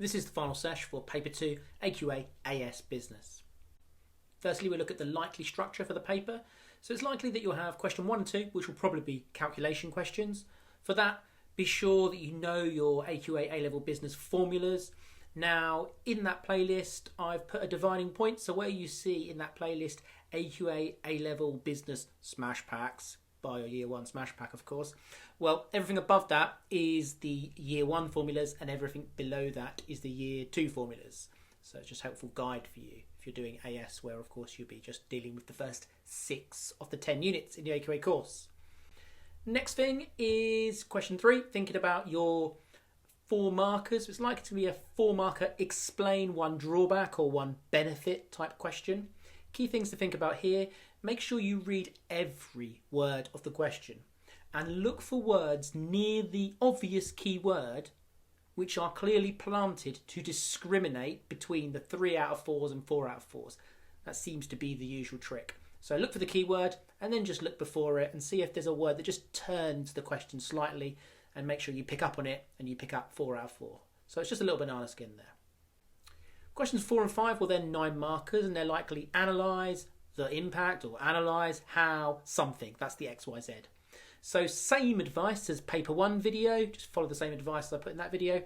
This is the final sesh for Paper 2, AQA AS Business. Firstly, we'll look at the likely structure for the paper. So it's likely that you'll have question 1 and 2, which will probably be calculation questions. For that, be sure that you know your AQA A-level business formulas. Now, in that playlist, I've put a dividing point. So where you see in that playlist AQA A-level business smash packs, by your year 1 smash pack, of course. Well, everything above that is the year 1 formulas, and everything below that is the year 2 formulas. So it's just a helpful guide for you if you're doing AS, where of course you'll be just dealing with the first 6 of the 10 units in the AQA course. Next thing is question 3, thinking about your 4 markers. It's likely to be a 4 marker explain 1 drawback or 1 benefit type question. Key things to think about here: make sure you read every word of the question and look for words near the obvious key word which are clearly planted to discriminate between the 3 out of 4s and 4 out of 4s. That seems to be the usual trick. So look for the key word and then just look before it and see if there's a word that just turns the question slightly, and make sure you pick up on it and you pick up 4 out of 4. So it's just a little banana skin there. Questions 4 and 5 will then 9 markers, and they're likely analyse, the impact, or analyse, how, something. That's the XYZ. So same advice as paper 1 video, just follow the same advice as I put in that video.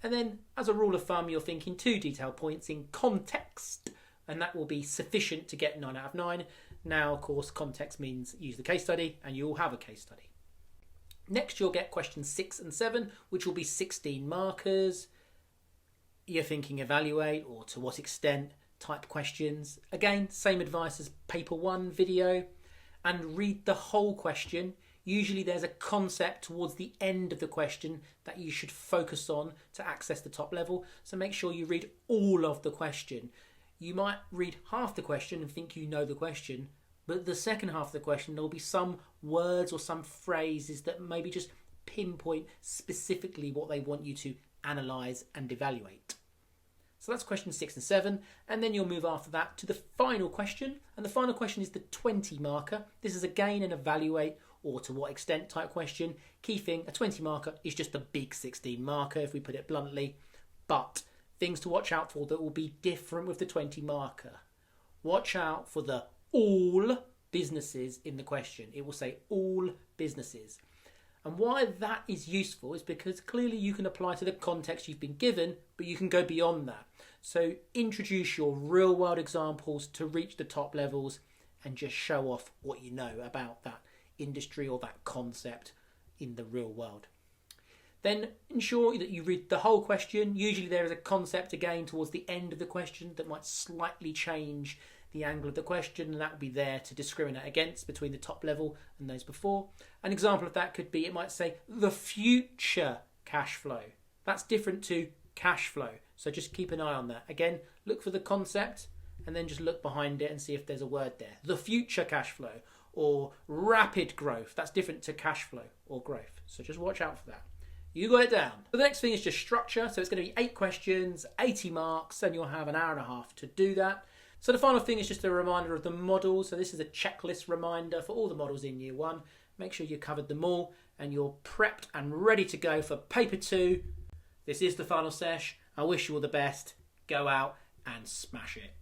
And then as a rule of thumb, you're thinking 2 detail points in context, and that will be sufficient to get 9 out of 9. Now, of course, context means use the case study, and you'll have a case study. Next, you'll get questions 6 and 7, which will be 16 markers. You're thinking evaluate or to what extent type questions. Again, same advice as paper 1 video, and read the whole question. Usually there's a concept towards the end of the question that you should focus on to access the top level. So make sure you read all of the question. You might read half the question and think you know the question, but the second half of the question, there'll be some words or some phrases that maybe just pinpoint specifically what they want you to analyse and evaluate. So that's question 6 and 7, and then you'll move after that to the final question, and the final question is the 20 marker. This is again an evaluate or to what extent type question. Key thing, a 20 marker is just a big 16 marker if we put it bluntly, but things to watch out for that will be different with the 20 marker. Watch out for the all businesses in the question. It will say all businesses. And why that is useful is because clearly you can apply to the context you've been given, but you can go beyond that. So introduce your real world examples to reach the top levels and just show off what you know about that industry or that concept in the real world. Then ensure that you read the whole question. Usually there is a concept again towards the end of the question that might slightly change the angle of the question, and that will be there to discriminate against between the top level and those before. An example of that could be, it might say the future cash flow. That's different to cash flow, so just keep an eye on that. Again, look for the concept and then just look behind it and see if there's a word there. The future cash flow or rapid growth, that's different to cash flow or growth, so just watch out for that. You got it down. The next thing is just structure. So it's going to be 8 questions, 80 marks, and you'll have an hour and a half to do that. So the final thing is just a reminder of the models. So this is a checklist reminder for all the models in year 1. Make sure you covered them all and you're prepped and ready to go for paper 2. This is the final sesh. I wish you all the best. Go out and smash it.